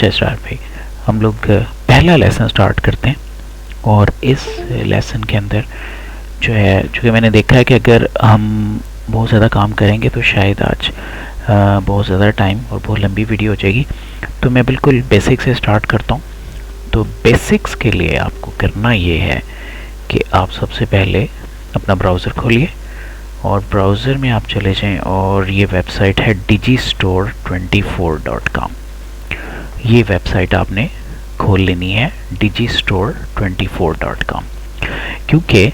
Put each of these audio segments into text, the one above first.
अच्छा स्टार्ट भाई, हम लोग पहला लेसन स्टार्ट करते हैं। और इस लेसन के अंदर जो है, चूँकि मैंने देखा है कि अगर हम बहुत ज़्यादा काम करेंगे तो शायद आज बहुत ज़्यादा टाइम और बहुत लंबी वीडियो हो जाएगी, तो मैं बिल्कुल बेसिक से स्टार्ट करता हूँ। तो बेसिक्स के लिए आपको करना ये है कि आप सबसे पहले अपना ब्राउज़र खोलिए और ब्राउज़र में आप चले जाएं और ये वेबसाइट है digistore24.com। ये वेबसाइट आपने खोल लेनी है digistore24.com, क्योंकि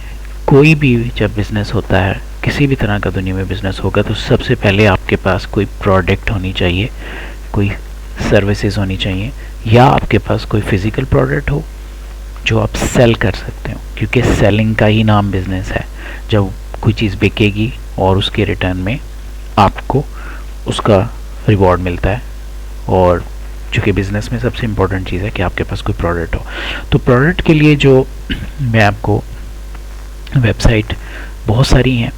कोई भी जब बिज़नेस होता है, किसी भी तरह का दुनिया में बिज़नेस होगा, तो सबसे पहले आपके पास कोई प्रोडक्ट होनी चाहिए, कोई सर्विसेज होनी चाहिए, या आपके पास कोई फिज़िकल प्रोडक्ट हो जो आप सेल कर सकते हो, क्योंकि सेलिंग का ही नाम बिज़नेस है। जब कोई चीज़ बिकेगी और उसके रिटर्न में आपको उसका रिवॉर्ड मिलता है, और चूँकि बिज़नेस में सबसे इम्पोर्टेंट चीज़ है कि आपके पास कोई प्रोडक्ट हो। तो प्रोडक्ट के लिए जो मैं आपको वेबसाइट बहुत सारी हैं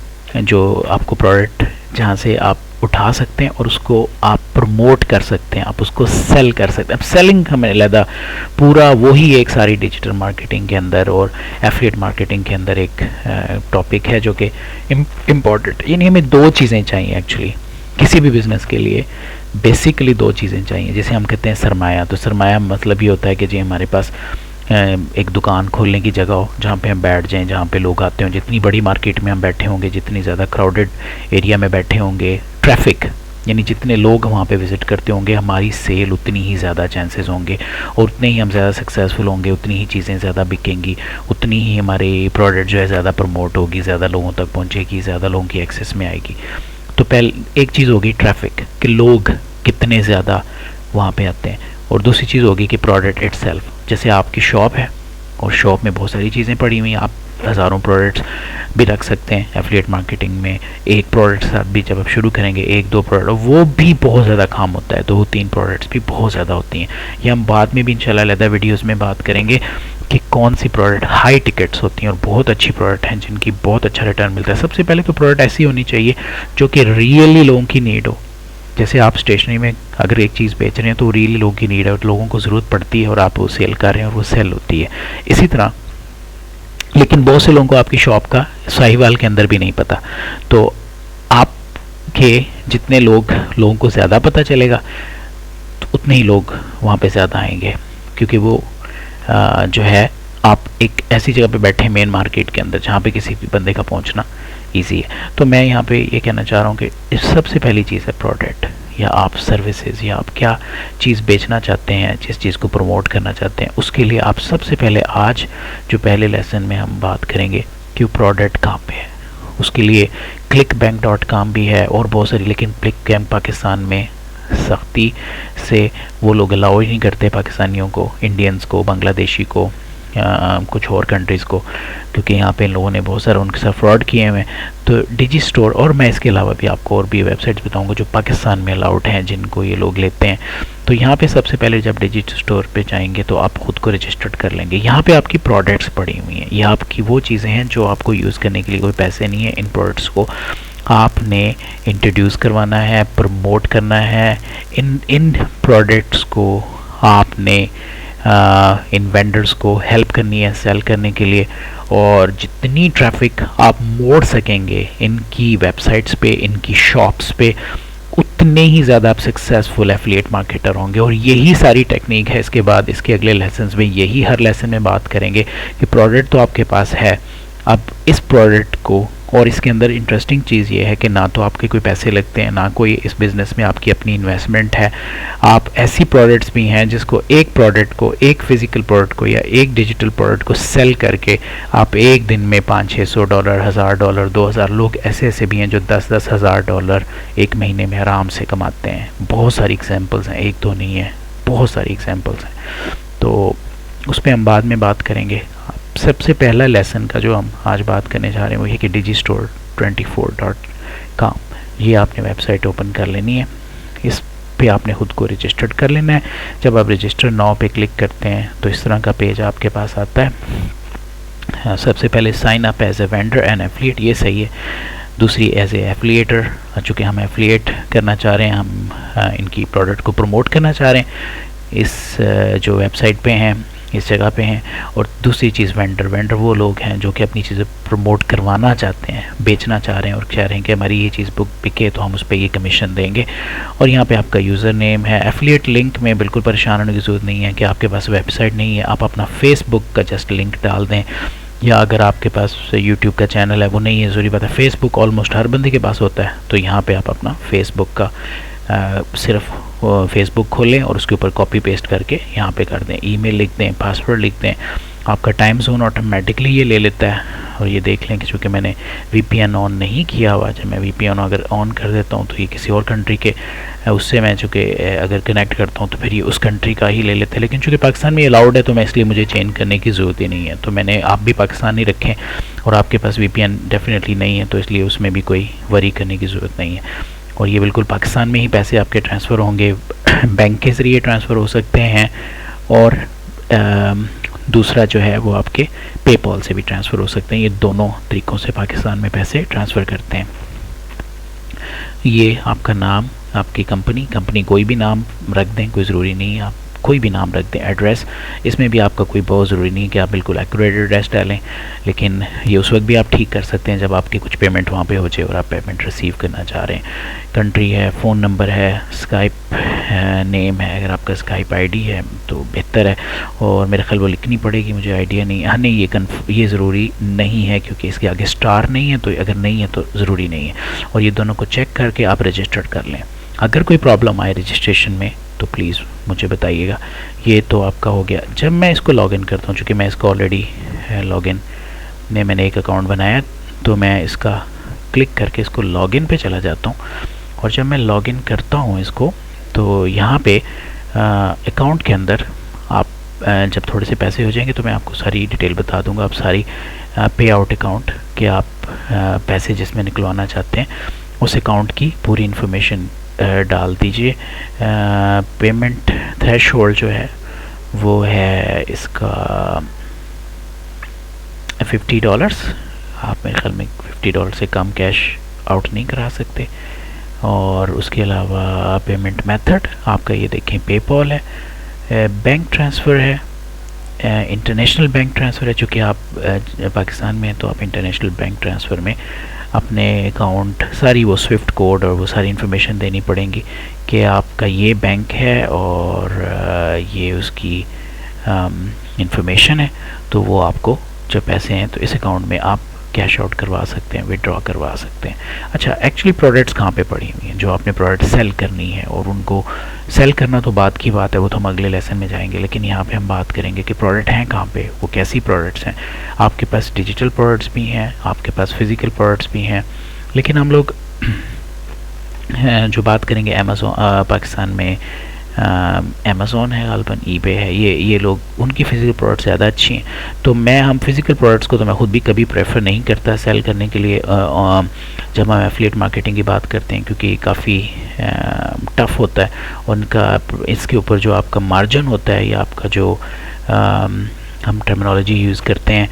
जो आपको प्रोडक्ट जहाँ से आप उठा सकते हैं और उसको आप प्रमोट कर सकते हैं, आप उसको सेल कर सकते हैं। अब सेलिंग हमें अलग पूरा वही एक सारी डिजिटल मार्केटिंग के अंदर और एफिलिएट मार्केटिंग के अंदर एक टॉपिक है जो कि इम्पॉर्टेंट। यानी हमें दो चीज़ें चाहिए एक्चुअली किसी भी बिज़नेस के लिए। बेसिकली दो चीज़ें चाहिए, जैसे हम कहते हैं सरमाया। तो सरमाया मतलब ये होता है कि जी हमारे पास एक दुकान खोलने की जगह हो जहाँ पे हम बैठ जाएं, जहाँ पे लोग आते हों। जितनी बड़ी मार्केट में हम बैठे होंगे, जितनी ज़्यादा क्राउडेड एरिया में बैठे होंगे, ट्रैफिक यानी जितने लोग वहाँ पे विज़िट करते होंगे, हमारी सेल उतनी ही ज़्यादा चांसेस होंगे और उतने ही हम ज़्यादा सक्सेसफुल होंगे, उतनी ही चीज़ें ज़्यादा बिकेंगी, उतनी ही हमारी प्रोडक्ट जो है ज़्यादा प्रमोट होगी, ज़्यादा लोगों तक पहुँचेगी, ज़्यादा लोगों की एक्सेस में आएगी। तो पहले एक चीज़ होगी ट्रैफिक, कि लोग कितने ज़्यादा वहाँ पे आते हैं, और दूसरी चीज़ होगी कि प्रोडक्ट इटसेल्फ। जैसे आपकी शॉप है और शॉप में बहुत सारी चीज़ें पड़ी हुई हैं, आप हज़ारों प्रोडक्ट्स भी रख सकते हैं। एफिलिएट मार्केटिंग में एक प्रोडक्ट साथ भी जब आप शुरू करेंगे, एक दो प्रोडक्ट, वो भी बहुत ज़्यादा काम होता है, 2-3 प्रोडक्ट्स भी बहुत ज़्यादा होती हैं। ये हम बाद में भी इंशाल्लाह अलग वीडियोज़ में बात करेंगे कि कौन सी प्रोडक्ट हाई टिकट्स होती हैं और बहुत अच्छी प्रोडक्ट हैं जिनकी बहुत अच्छा रिटर्न मिलता है। सबसे पहले तो प्रोडक्ट ऐसी होनी चाहिए जो कि रियली लोगों की नीड हो। जैसे आप स्टेशनरी में अगर एक चीज़ बेच रहे हैं तो रियली लोगों की नीड है, लोगों को ज़रूरत पड़ती है और आप वो सेल कर रहे हैं और वो सेल होती है। इसी तरह लेकिन बहुत से लोगों को आपकी शॉप का साहिवाल के अंदर भी नहीं पता, तो आपके जितने लोगों को ज़्यादा पता चलेगा तो उतने ही लोग वहाँ पे ज़्यादा आएंगे, क्योंकि वो जो है आप एक ऐसी जगह पे बैठे हैं मेन मार्केट के अंदर जहाँ पे किसी भी बंदे का पहुँचना ईजी है। तो मैं यहाँ पे ये कहना चाह रहा हूँ कि सबसे पहली चीज़ है प्रोडक्ट, या आप सर्विसेज, या आप क्या चीज़ बेचना चाहते हैं, जिस चीज़ को प्रमोट करना चाहते हैं, उसके लिए आप सबसे पहले आज जो पहले लेसन में हम बात करेंगे कि प्रोडक्ट कहाँ पे है। उसके लिए clickbank.com भी है और बहुत सारी, लेकिन क्लिकबैंक पाकिस्तान में सख्ती से वो लोग अलाउ ही नहीं करते पाकिस्तानियों को, इंडियंस को, बांग्लादेशी को, कुछ और कंट्रीज़ को, क्योंकि यहाँ पे इन लोगों ने बहुत सारा उनके साथ फ्रॉड किए हुए हैं। तो डिजिस्टोर, और मैं इसके अलावा भी आपको और भी वेबसाइट्स बताऊंगा जो पाकिस्तान में अलाउड हैं, जिनको ये लोग लेते हैं। तो यहाँ पे सबसे पहले जब डिजिस्टोर पे जाएंगे तो आप ख़ुद को रजिस्टर्ड कर लेंगे। यहाँ पे आपकी प्रोडक्ट्स पड़ी हुई हैं, ये आपकी वो चीज़ें हैं जो आपको यूज़ करने के लिए कोई पैसे नहीं है। इन प्रोडक्ट्स को आपने इंट्रोड्यूस करवाना है, प्रमोट करना है। इन प्रोडक्ट्स को आपने इन वेंडर्स को हेल्प करनी है सेल करने के लिए, और जितनी ट्रैफिक आप मोड़ सकेंगे इनकी वेबसाइट्स पे, इनकी शॉप्स पे, उतने ही ज़्यादा आप सक्सेसफुल एफिलिएट मार्केटर होंगे। और यही सारी टेक्निक है। इसके बाद इसके अगले लेसन्स में यही हर लेसन में बात करेंगे कि प्रोडक्ट तो आपके पास है, अब इस प्रोडक्ट को, और इसके अंदर इंटरेस्टिंग चीज़ ये है कि ना तो आपके कोई पैसे लगते हैं, ना कोई इस बिज़नेस में आपकी अपनी इन्वेस्टमेंट है। आप ऐसी प्रोडक्ट्स भी हैं जिसको एक प्रोडक्ट को, एक फ़िज़िकल प्रोडक्ट को या एक डिजिटल प्रोडक्ट को सेल करके आप एक दिन में $500-600, $1000, 2000, लोग ऐसे भी हैं जो $10,000 $1000 एक महीने में आराम से कमाते हैं। बहुत सारी एग्जांपल्स हैं, एक दो नहीं है, बहुत सारी एग्जांपल्स हैं। तो उस पर हम बाद में बात करेंगे। सबसे पहला लेसन का जो हम आज बात करने जा रहे हैं वो ये कि digistore24.com, ये आपने वेबसाइट ओपन कर लेनी है। इस पे आपने ख़ुद को रजिस्टर्ड कर लेना है। जब आप रजिस्टर नाउ पे क्लिक करते हैं तो इस तरह का पेज आपके पास आता है। सबसे पहले sign up as a vendor and affiliate, ये सही है। दूसरी एज ए एफिलिएटर, चूँकि हम एफिलिएट करना चाह रहे हैं, हम इनकी प्रोडक्ट को प्रमोट करना चाह रहे हैं। इस जो वेबसाइट पे हैं, इस जगह पे हैं। और दूसरी चीज़ वेंडर वो लोग हैं जो कि अपनी चीज़ें प्रमोट करवाना चाहते हैं, बेचना चाह रहे हैं और कह रहे हैं कि हमारी ये चीज़ बुक बिके तो हम उस पर ये कमीशन देंगे। और यहाँ पे आपका यूज़र नेम है। एफिलिएट लिंक में बिल्कुल परेशान होने की ज़रूरत नहीं है कि आपके पास वेबसाइट नहीं है, आप अपना फेसबुक का जस्ट लिंक डाल दें, या अगर आपके पास यूट्यूब का चैनल है वो नहीं है, ज़रूरी बात है फेसबुक ऑलमोस्ट हर बंदे के पास होता है, तो यहाँ पे आप अपना फेसबुक का सिर्फ फेसबुक खोलें और उसके ऊपर कॉपी पेस्ट करके यहाँ पे कर दें, ईमेल लिख दें, पासवर्ड लिख दें। आपका टाइम जोन ऑटोमेटिकली ये ले लेता है। और ये देख लें कि चूँकि मैंने वीपीएन ऑन नहीं किया हुआ, जब मैं वीपीएन अगर ऑन कर देता हूँ तो ये किसी और कंट्री के उससे मैं चूँकि अगर कनेक्ट करता हूँ तो फिर ये उस कंट्री का ही ले लेते हैं। लेकिन चूँकि पाकिस्तान में अलाउड है तो मैं इसलिए मुझे चेंज करने की ज़रूरत ही नहीं है। तो मैंने आप भी पाकिस्तानी रखें और आपके पास वीपीएन डेफिनेटली नहीं है तो इसलिए उसमें भी कोई वरी करने की ज़रूरत नहीं है। और ये बिल्कुल पाकिस्तान में ही पैसे आपके ट्रांसफ़र होंगे, बैंक के ज़रिए ट्रांसफ़र हो सकते हैं, और दूसरा जो है वो आपके पेपॉल से भी ट्रांसफ़र हो सकते हैं। ये दोनों तरीक़ों से पाकिस्तान में पैसे ट्रांसफ़र करते हैं। ये आपका नाम, आपकी कंपनी कोई भी नाम रख दें, कोई ज़रूरी नहीं है, आप कोई भी नाम रख दें। एड्रेस, इसमें भी आपका कोई बहुत ज़रूरी नहीं है कि आप बिल्कुल एक्यूरेट एड्रेस डालें, लेकिन ये उस वक्त भी आप ठीक कर सकते हैं जब आपकी कुछ पेमेंट वहाँ पे हो जाए और आप पेमेंट रिसीव करना चाह रहे हैं। कंट्री है, फ़ोन नंबर है, स्काइप नेम है, अगर आपका स्काइप आईडी है तो बेहतर है, और मेरे ख्याल वो लिखनी पड़ेगी, मुझे आइडिया नहीं। हाँ नहीं, ये ज़रूरी नहीं है क्योंकि इसके आगे स्टार नहीं है, तो अगर नहीं है तो ज़रूरी नहीं है। और ये दोनों को चेक करके आप रजिस्टर्ड कर लें। अगर कोई प्रॉब्लम आए रजिस्ट्रेशन में तो प्लीज़ मुझे बताइएगा। ये तो आपका हो गया। जब मैं इसको लॉगिन करता हूँ, चूँकि मैं इसको ऑलरेडी लॉगिन में मैंने एक अकाउंट बनाया, तो मैं इसका क्लिक करके इसको लॉगिन पे चला जाता हूँ। और जब मैं लॉगिन करता हूँ इसको, तो यहाँ पे अकाउंट के अंदर आप जब थोड़े से पैसे हो जाएंगे तो मैं आपको सारी डिटेल बता दूँगा। आप सारी पे आउट अकाउंट के आप पैसे जिसमें निकलवाना चाहते हैं उस अकाउंट की पूरी इन्फॉर्मेशन डाल दीजिए। पेमेंट थ्रेशोल्ड जो है वो है इसका $50। आप मेरे ख्याल में $50 से कम कैश आउट नहीं करा सकते। और उसके अलावा पेमेंट मेथड आपका ये देखें पेपॉल है, बैंक ट्रांसफ़र है, इंटरनेशनल बैंक ट्रांसफ़र है। चूँकि आप पाकिस्तान में हैं तो आप इंटरनेशनल बैंक ट्रांसफ़र में अपने अकाउंट सारी वो स्विफ्ट कोड और वो सारी इन्फॉर्मेशन देनी पड़ेंगी कि आपका ये बैंक है और ये उसकी इन्फॉर्मेशन है। तो वो आपको जब पैसे हैं तो इस अकाउंट में आप कैश आउट करवा सकते हैं, विड्रॉ करवा सकते हैं। अच्छा, एक्चुअली प्रोडक्ट्स कहाँ पे पड़ी हुई हैं? जो आपने प्रोडक्ट सेल करनी है, और उनको सेल करना तो बात की बात है, वो तो हम अगले लेसन में जाएंगे, लेकिन यहाँ पे हम बात करेंगे कि प्रोडक्ट हैं कहाँ पे, वो कैसी प्रोडक्ट्स हैं। आपके पास डिजिटल प्रोडक्ट्स भी हैं, आपके पास फिज़िकल प्रोडक्ट्स भी हैं, लेकिन हम लोग जो बात करेंगे अमेज़ॉन, पाकिस्तान में अमेज़ॉन है, गालबन ईबे है, ये लोग उनकी फ़िज़िकल प्रोडक्ट्स ज़्यादा अच्छी हैं। तो हम फ़िज़िकल प्रोडक्ट्स को तो मैं ख़ुद भी कभी प्रेफर नहीं करता सेल करने के लिए जब हम एफिलिएट मार्केटिंग की बात करते हैं, क्योंकि काफ़ी टफ़ होता है उनका। इसके ऊपर जो आपका मार्जिन होता है या आपका जो हम टर्मिनोलॉजी यूज़ करते हैं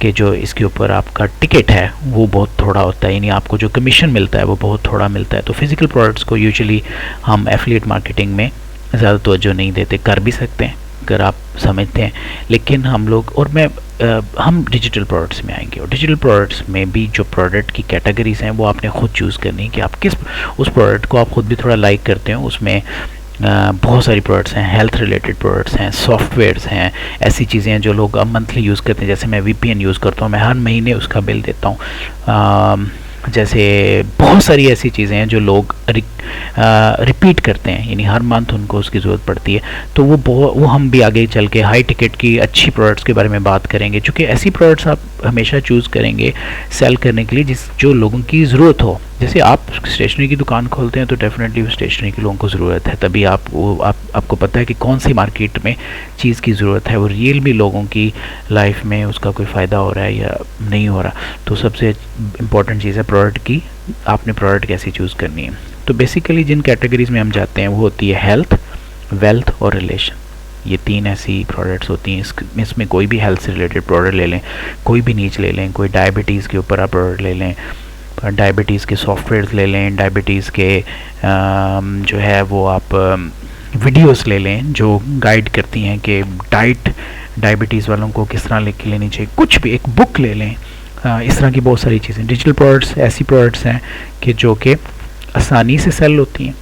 कि जो इसके ऊपर आपका टिकट है वो बहुत थोड़ा होता है, यानी आपको जो कमीशन मिलता है वो बहुत थोड़ा मिलता है। तो फिज़िकल प्रोडक्ट्स को यूजुअली हम एफिलिएट मार्केटिंग में ज़्यादा तवज्जो नहीं देते, कर भी सकते हैं अगर आप समझते हैं, लेकिन हम लोग हम डिजिटल प्रोडक्ट्स में आएंगे। और डिजिटल प्रोडक्ट्स में भी जो प्रोडक्ट की कैटेगरीज़ हैं वो आपने ख़ुद चूज़ करनी है कि आप किस उस प्रोडक्ट को आप ख़ुद भी थोड़ा लाइक करते हो। उसमें बहुत सारी प्रोडक्ट्स हैं, हेल्थ रिलेटेड प्रोडक्ट्स हैं, सॉफ्टवेयर्स हैं, ऐसी चीज़ें हैं जो लोग अब मंथली यूज़ करते हैं। जैसे मैं वीपीएन यूज़ करता हूँ, मैं हर महीने उसका बिल देता हूँ। जैसे बहुत सारी ऐसी चीज़ें हैं जो लोग रिपीट करते हैं, यानी हर मंथ उनको उसकी ज़रूरत पड़ती है। तो वो हम भी आगे चल के हाई टिकट की अच्छी प्रोडक्ट्स के बारे में बात करेंगे, क्योंकि ऐसी प्रोडक्ट्स आप हमेशा चूज़ करेंगे सेल करने के लिए जो लोगों की ज़रूरत हो। जैसे आप स्टेशनरी की दुकान खोलते हैं तो डेफिनेटली स्टेशनरी के लोगों को ज़रूरत है, तभी आपको पता है कि कौन सी मार्केट में चीज़ की ज़रूरत है, वो रियल भी लोगों की लाइफ में उसका कोई फ़ायदा हो रहा है या नहीं हो रहा। तो सबसे इम्पॉर्टेंट चीज़ है प्रोडक्ट की, आपने प्रोडक्ट कैसी चूज़ करनी है। तो बेसिकली जिन कैटेगरीज़ में हम जाते हैं वो होती है हेल्थ, वेल्थ और रिलेशन। ये तीन ऐसी प्रोडक्ट्स होती हैं। इसमें कोई भी हेल्थ से रिलेटेड प्रोडक्ट ले लें, कोई भी नीच ले लें, कोई डायबिटीज़ के ऊपर आप प्रोडक्ट ले लें, डायबिटीज़ के सॉफ्टवेयर ले लें, डायबिटीज़ के जो है वो आप वीडियोस ले लें जो गाइड करती हैं कि डायबिटीज़ वालों को किस तरह लेके लेनी चाहिए, कुछ भी एक बुक ले लें। इस तरह की बहुत सारी चीज़ें। डिजिटल प्रोडक्ट्स ऐसी प्रोडक्ट्स हैं कि जो कि आसानी से सेल होती हैं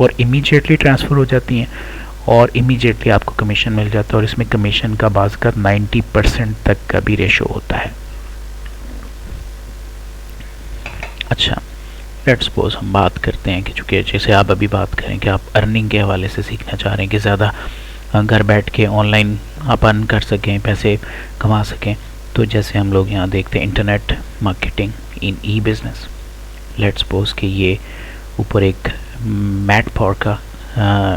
और इमीडिएटली ट्रांसफ़र हो जाती हैं और इमीडिएटली आपको कमीशन मिल जाता है, और इसमें कमीशन का बाज़ का 90% तक का भी रेशो होता है। अच्छा, लेट्स सपोज हम बात करते हैं कि चूँकि जैसे आप अभी बात करें कि आप अर्निंग के हवाले से सीखना चाह रहे हैं कि ज़्यादा घर बैठ के ऑनलाइन आप अर्न कर सकें, पैसे कमा सकें, तो जैसे हम लोग यहाँ देखते हैं internet marketing in E business. Let's suppose कि ये ऊपर एक मैट फॉर का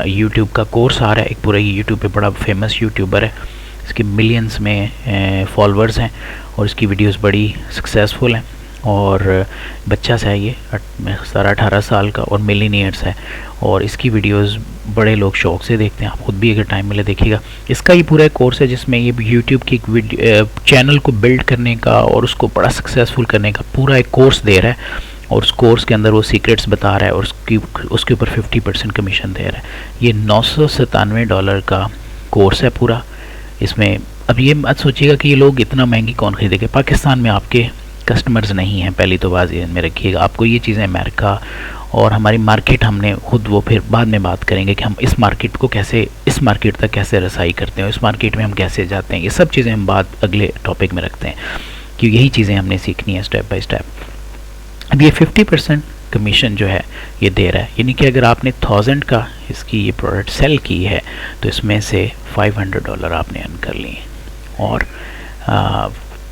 यूट्यूब का कोर्स आ रहा है, एक पूरा यूट्यूब पे बड़ा फेमस यूट्यूबर है, इसके मिलियंस में फॉलोअर्स हैं और इसकी वीडियोस बड़ी सक्सेसफुल हैं, और बच्चा सा है ये 17-18 साल का और मिलीनियर्स है, और इसकी वीडियोस बड़े लोग शौक से देखते हैं। आप खुद भी अगर टाइम मिले देखिएगा। इसका ये पूरा कोर्स है जिसमें ये यूट्यूब की एक चैनल को बिल्ड करने का और उसको बड़ा सक्सेसफुल करने का पूरा एक कोर्स दे रहा है, और उस कोर्स के अंदर वो सीक्रेट्स बता रहा है और उसके ऊपर 50% कमीशन दे रहा है। ये $997 का कोर्स है पूरा। इसमें अब ये मत सोचिएगा कि ये लोग इतना महंगी कौन खरीदेंगे, पाकिस्तान में आपके कस्टमर्स नहीं हैं, पहली तो बात में रखिएगा। आपको ये चीज़ें अमेरिका और हमारी मार्केट, हमने खुद वो फिर बाद में बात करेंगे कि हम इस मार्केट को कैसे, इस मार्केट तक कैसे रसाई करते हैं, इस मार्केट में हम कैसे जाते हैं, ये सब चीज़ें हम बात अगले टॉपिक में रखते हैं, क्योंकि यही चीज़ें हमने सीखनी है स्टेप बाय स्टेप। अब ये 50% कमीशन जो है ये दे रहा है, यानी कि अगर आपने 1000 का इसकी ये प्रोडक्ट सेल की है तो इसमें से $500 आपने अर्न कर लिए। और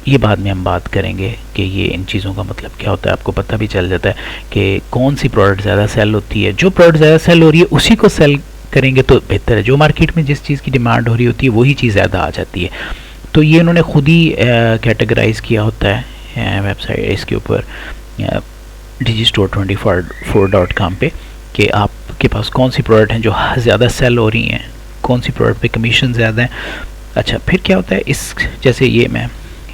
ये बाद में हम बात करेंगे कि ये इन चीज़ों का मतलब क्या होता है। आपको पता भी चल जाता है कि कौन सी प्रोडक्ट ज़्यादा सेल होती है। जो प्रोडक्ट ज़्यादा सेल हो रही है उसी को सेल करेंगे तो बेहतर है। जो मार्केट में जिस चीज़ की डिमांड हो रही होती है वही चीज़ ज़्यादा आ जाती है। तो ये उन्होंने खुद ही कैटेगराइज़ किया होता है वेबसाइट इसके ऊपर digistore24.com पे कि आपके पास कौन सी प्रोडक्ट हैं जो ज़्यादा सेल हो रही हैं, कौन सी प्रोडक्ट पे कमीशन ज़्यादा है। अच्छा, फिर क्या होता है, इस जैसे ये मैं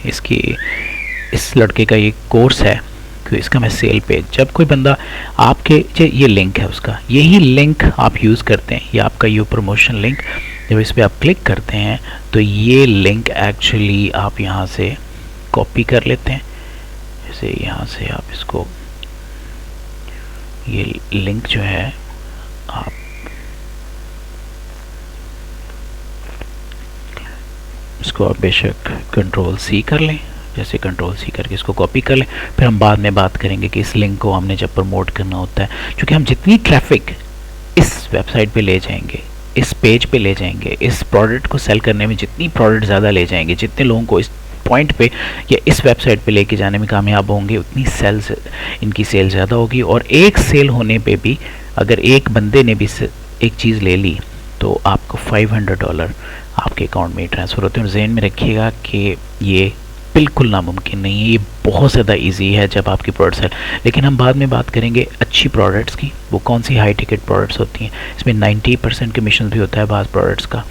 इस लड़के का ये कोर्स है कि इसका मैं सेल पेज, जब कोई बंदा आपके ये लिंक है उसका, यही लिंक आप यूज़ करते हैं, ये आपका ये प्रमोशन लिंक, जब इस पर आप क्लिक करते हैं तो ये लिंक एक्चुअली आप यहाँ से कॉपी कर लेते हैं। जैसे यहाँ से आप इसको, ये लिंक जो है आप इसको आप बेशक Ctrl+C कर लें, जैसे Ctrl+C करके इसको कॉपी कर लें। फिर हम बाद में बात करेंगे कि इस लिंक को हमने जब प्रमोट करना होता है, क्योंकि हम जितनी ट्रैफिक इस वेबसाइट पे ले जाएंगे, इस पेज पे ले जाएंगे, इस प्रोडक्ट को सेल करने में जितनी प्रोडक्ट ज़्यादा ले जाएंगे, जितने लोगों को इस पॉइंट पे या इस वेबसाइट पे लेके जाने में कामयाब होंगे, उतनी सेल्स, इनकी सेल ज़्यादा होगी। और एक सेल होने पे भी, अगर एक बंदे ने भी एक चीज़ ले ली तो आपको $500 आपके अकाउंट में ट्रांसफ़र होते हैं। और ज़हन में रखिएगा कि ये बिल्कुल नामुमकिन नहीं है, ये बहुत ज़्यादा इजी है जब आपकी प्रोडक्ट्स है। लेकिन हम बाद में बात करेंगे अच्छी प्रोडक्ट्स की, वो कौन सी हाई टिकट प्रोडक्ट्स होती हैं। इसमें 90% कमीशन भी होता है बाज़ प्रोडक्ट्स का।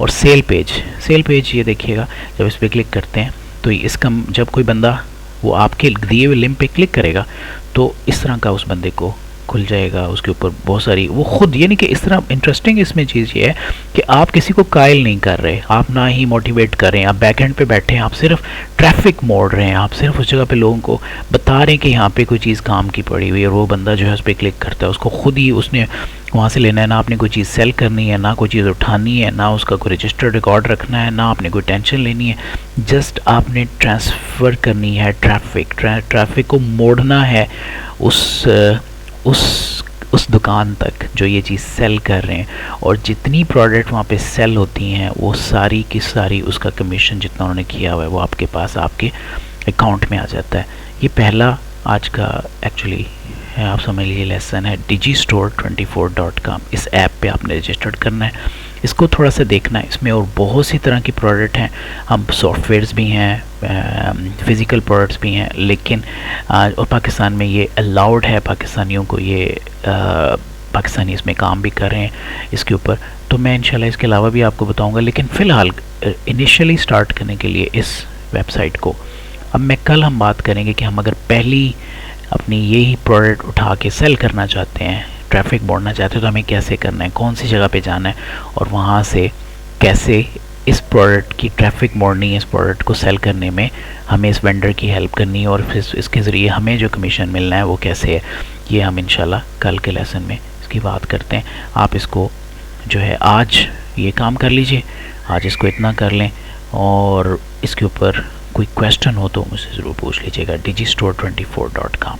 और सेल पेज ये देखिएगा, जब इस पर क्लिक करते हैं तो इसका, जब कोई बंदा वो आपके दिए हुए लिंक पे क्लिक करेगा तो इस तरह का उस बंदे को खुल जाएगा, उसके ऊपर बहुत सारी वो खुद, यानी कि इस तरह इंटरेस्टिंग इसमें चीज़ ये है कि आप किसी को कायल नहीं कर रहे, आप ना ही मोटिवेट कर रहे हैं, आप बैक एंड पे बैठे हैं, आप सिर्फ ट्रैफिक मोड़ रहे हैं, आप सिर्फ उस जगह पे लोगों को बता रहे हैं कि यहाँ पे कोई चीज़ काम की पड़ी हुई है, और वो बंदा जो है उस पर क्लिक करता है, उसको खुद ही उसने वहाँ से लेना है। ना आपने कोई चीज़ सेल करनी है, ना कोई चीज़ उठानी है, ना उसका कोई रजिस्टर्ड रिकॉर्ड रखना है, ना आपने कोई टेंशन लेनी है, जस्ट आपने ट्रांसफ़र करनी है ट्रैफिक को मोड़ना है उस दुकान तक जो ये चीज़ सेल कर रहे हैं। और जितनी प्रोडक्ट वहाँ पे सेल होती हैं वो सारी की सारी उसका कमीशन जितना उन्होंने किया हुआ है वो आपके पास, आपके अकाउंट में आ जाता है। ये पहला आज का एक्चुअली आप समझ लीजिए लेसन है। digistore24.com इस ऐप पे आपने रजिस्टर्ड करना है, इसको थोड़ा सा देखना है। इसमें और बहुत सी तरह की प्रोडक्ट हैं, हम सॉफ्टवेयर्स भी हैं, फ़िज़िकल प्रोडक्ट्स भी हैं, लेकिन और पाकिस्तान में ये अलाउड है, पाकिस्तानियों को ये पाकिस्तानी इसमें काम भी कर रहे हैं इसके ऊपर। तो मैं इंशाल्लाह इसके अलावा भी आपको बताऊंगा, लेकिन फ़िलहाल इनिशियली स्टार्ट करने के लिए इस वेबसाइट को, अब मैं कल हम बात करेंगे कि हम अगर पहली अपनी यही प्रोडक्ट उठा के सेल करना चाहते हैं ट्रैफिक बढ़ना चाहते हो तो हमें कैसे करना है, कौन सी जगह पे जाना है, और वहाँ से कैसे इस प्रोडक्ट की ट्रैफिक मोड़नी है, इस प्रोडक्ट को सेल करने में हमें इस वेंडर की हेल्प करनी है, और फिर इसके ज़रिए हमें जो कमीशन मिलना है वो कैसे है, ये हम इंशाल्लाह कल के लेसन में इसकी बात करते हैं। आप इसको जो है आज ये काम कर लीजिए, आज इसको इतना कर लें, और इसके ऊपर कोई क्वेश्चन हो तो मुझसे ज़रूर पूछ लीजिएगा। digistore24.com।